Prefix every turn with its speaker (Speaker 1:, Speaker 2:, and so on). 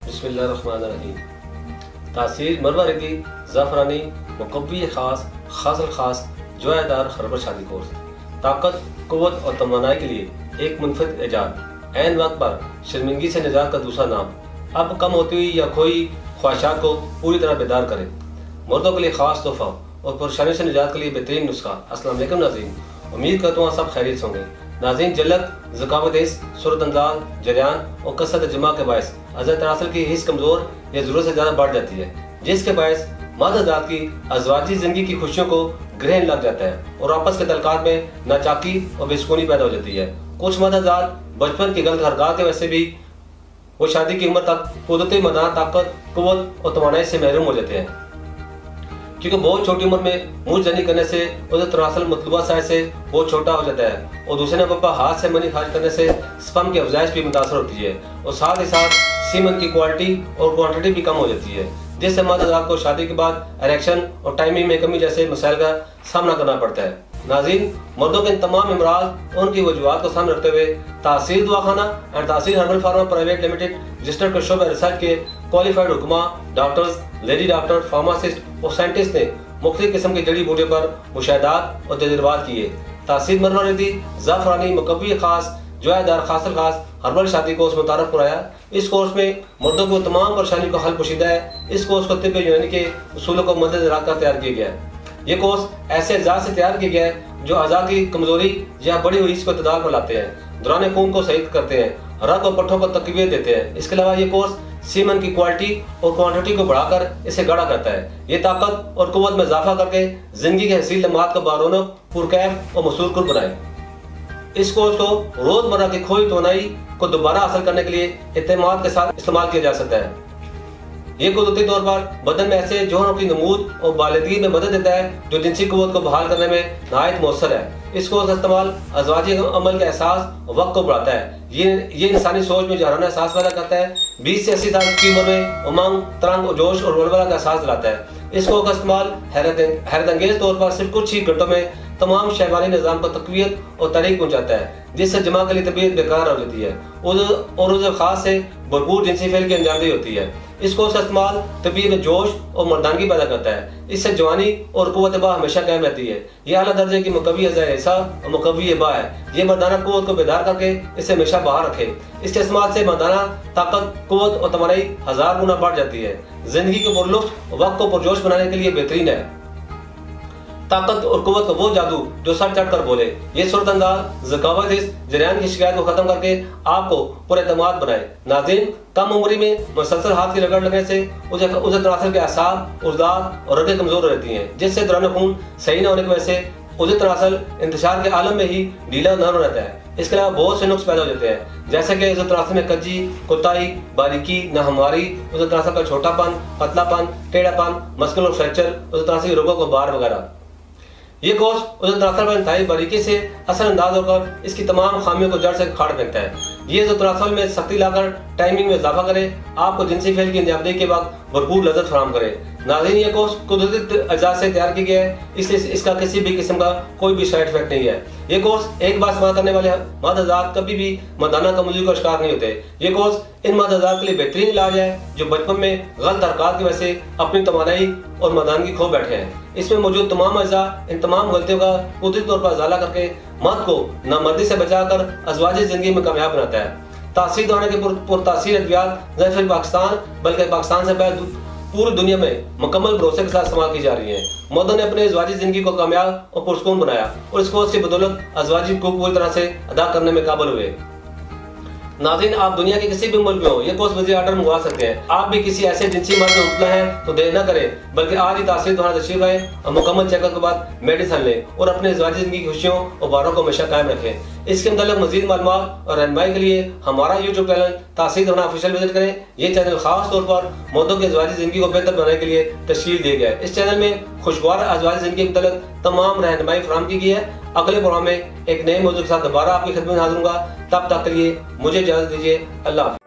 Speaker 1: बिस्मिल्लाहिर्रहमानिर्रहीम। तासीर मरवा रदी ज़ाफ़रानी मुक़व्वी ख़ास खासल ख़ास जोयादार खरबर शादी कोर्स। ताकत, क़ुव्वत और तमन्नाई के लिए एक मुनफ़रिद इजाद। ऐन वक्त पर शर्मिंदगी से निजात का दूसरा नाम। अब कम होती हुई या खोई ख्वाहिशात को पूरी तरह बेदार करें। मर्दों के लिए ख़ास तोहफ़ा और परेशानी से निजात के लिए बेहतरीन नुस्खा। अस्सलाम वालेकुम नाज़रीन, उम्मीद करता हूँ सब खैरियत होंगे। नाज़रीन, जलत, ज़कावत-ए-हिस्स, सूरत अंदाज़, जरियान और कसरत जमा के बायस अज़र तनासुल की हिस्स कमज़ोर या ज़रूरत से ज़्यादा बढ़ जाती है, जिसके बायस मादाज़ात की अज़वाजी ज़िंदगी की खुशियों को ग्रहण लग जाता है और आपस के तल्क़ात में नाचाकी और बेसुकूनी पैदा हो जाती है। कुछ मादाज़ात बचपन की गलत हरकत की वजह से भी वो शादी की उम्र तक कुदरती मदाना ताकत, क़ुव्वत और तवानाई से महरूम हो जाते हैं, क्योंकि बहुत छोटी उम्र में मुँह जनी करने से उधर तनासल मतलूबा साइज से बहुत छोटा हो जाता है और दूसरे नंबर पर हाथ से मनी खारिज करने से स्पर्म की अफजाइश भी मुतासर होती है और साथ ही साथ सीमन की क्वालिटी और क्वांटिटी भी कम हो जाती है, जिससे मादाज़ात को शादी के बाद इरेक्शन और टाइमिंग में कमी जैसे मसाइल का सामना करना पड़ता है। नाज़रीन, मर्दों के इन तमाम इमराज और उनकी वजूहात को सामने रखते हुए तासीर दवाखाना एंड तासीर herbal pharma private limited registered के शोबे रिसर्च के क्वालिफाइड हुक्मा, डॉक्टर्स, लेडी डॉक्टर, फार्मासिस्ट और साइंटिस्ट ने मुख्तलिफ किस्म की जड़ी बूटियों पर मुशाहिदात और तजुर्बात किए। तासीर मरवा रदी ज़ाफ़रानी मुक़व्वी ख़ास जोयादार खासल ख़ास हर्बल शादी कोर्स मुतारफ़ कराया। इस कोर्स में मर्दों को तमाम परेशानी का हल पोशीदा है। इस कोर्स को तिब्ब यूनानी के उसूलों को मद्देनज़र रखकर तैयार किया गया है। ये कोर्स ऐसे अज़ा से तैयार किया गया है जो अज़ा की कमज़ोरी या बढ़ी हुई इसको इत्तदाल पर लाते हैं, दौरान खून को सही करते हैं, रग और पट्ठों को तक़वियत देते हैं। इसके अलावा ये कोर्स सीमन की क्वालिटी और क्वांटिटी को बढ़ाकर इसे गाढ़ा करता है। ये ताकत और क़ुव्वत में इजाफा करके ज़िंदगी के हसीन लम्हात को बारौनक, पुरकैफ और मसूर बनाए। इस कोर्स को रोज़मर्रा की खोई तवानाई को दोबारा हासिल करने के लिए एतमाद के साथ इस्तेमाल किया जा सकता है। ये कुदरती तौर पर बदन में ऐसे जौहरों की नमूद और बालिदगी में मदद देता है जो जिनसी क़ुव्वत को बहाल करने में नहायत मौसर है। इस कोर्स का इस्तेमाल अज़वाजी अमल का एहसास वक्त को बढ़ाता है। ये इंसानी सोच में जहराना एहसास पैदा करता है। 20 से 80 साल की उम्र में उमंग, तरंग, जोश और वलवला का एहसास दिलाता है। इस कोर्स का इस्तेमाल हैरत अंगेज तौर पर सिर्फ कुछ ही घंटों में तमाम शहवानी निज़ाम को तक़वियत और तारीख पहुँचाता है, जिससे जमा के लिए तबीयत बेकार हो जाती है और उस खास से भरपूर जिनसी फेल की अंजामदी होती है। इस कोर्स का इस्तेमाल तबीयत में जोश और मर्दानगी पैदा करता है। इससे जवानी और क़ुव्वत बा हमेशा कायम रहती है। ये आला दर्जे की मुक़व्वी अज़ा और मुक़व्वी बा है। ये मर्दाना क़ुव्वत को बेदार करके इसे हमेशा बाहर रखे। इसके इस्तेमाल से मर्दाना ताकत, क़ुव्वत और तवानाई 1000 गुना बढ़ जाती है। ज़िंदगी को पुरलुत्फ़, वक्त को पुरजोश बनाने के लिए बेहतरीन है। ताकत और क़ुव्वत का वो जादू जो सर चढ़ कर बोले। ये सूरत अंदाज़, ज़कावत-ए-हिस्स, जरियान की शिकायत को ख़त्म करके आपको पुरएतमाद बनाए। नाज़रीन, कम उम्री में मुसलसल हाथ की रगड़ लगने से उसे तनासुल के आसाब, उज़दाद और रगें कमज़ोर रहती हैं, जिससे दौरान खून सही न होने की वजह से उसे तनासुल इंतशार के आलम में ही ढीला नरम रहता है। इसके अलावा बहुत से नुक्स पैदा हो जाते हैं, जैसे कि उसे तनासुल में कज्जी, कोताही, बारीकी, नाहमारी, उसे तनासुल का छोटापन, पतलापन, टेढ़ापन, मस्कुलर फ्रैक्चर, उसे तनासुल के रोगों को बार वगैरह। ये कोर्स उसे तनासुल पर इंतहाई बारीकी से असरअंदाज होकर इसकी तमाम खामियों को जड़ से उखाड़ फेंकता है। ये जो तनासुल में सख्ती लाकर टाइमिंग में इजाफा करे, आपको जिनसी फेल की अंजामदी के वक्त भरपूर लज़्ज़त फराहम करे। नाज़रीन, ये कोर्स कुदरती अज़ा से तैयार किया गया है, इसलिए इसका किसी भी किस्म का कोई भी साइड इफेक्ट नहीं है। ये कोर्स एक बार इस्तेमाल करने वाले मादाज़ात कभी भी मर्दाना कमज़ोरी का शिकार नहीं होते। ये कोर्स इन मादाज़ात के लिए बेहतरीन इलाज है जो बचपन में गलत हरकत की वजह से अपनी तवानाई और मर्दानगी खो बैठे हैं। इसमें मौजूद तमाम अज़ा इन तमाम गलतियों का कुदरती तौर पर उजाला करके मर्द को नामर्दी से बचाकर अज़वाजी ज़िंदगी में कामयाब बनाता है। तासीर दवाने के पुरतासीर अद्वियात न सिर्फ पाकिस्तान बल्कि पाकिस्तान से बाहर पूरी दुनिया में मुकम्मल भरोसे के साथ इस्तेमाल की जा रही है। मर्दों ने अपने अज़वाजी ज़िंदगी को कामयाब और पुरसकून बनाया और इस कोर्स की बदौलत अज़वाजी को पूरी तरह से अदा करने में काबिल हुए। नाज़रीन, आप दुनिया के किसी भी मुल्क में हो, ये कोर्स वज़ीर आर्डर मंगवा सकते हैं। आप भी किसी ऐसे जिनसी मर्द में मुब्तला हैं तो देर न करें, बल्कि आज ही तासीर दवाना तशरीफ आए और मुकम्मल चेकअप के बाद मेडिसिन लें और अपने अज़वाजी ज़िंदगी की खुशियों और बारों को हमेशा कायम रखें। इसके मतलब मज़ीद मालूमात और रहनुमाई के लिए हमारा यूट्यूब चैनल तासीर दवाना ऑफिशियल विजिट करें। ये चैनल खास तौर पर मर्दों की अज़वाजी ज़िंदगी को बेहतर बनाने के लिए तश्कील दिया गया है। इस चैनल में खुशगवार अज़वाजी ज़िंदगी के मुताल्लिक़ तमाम रहनुमाई फराहम की गई है। अगले प्रोग्राम में एक नए मौजूद के साथ दोबारा आपकी खिदमत में हाज़िर होऊंगा। तब तक के लिए मुझे इजाज़त दीजिए। अल्लाह हाफ़िज़।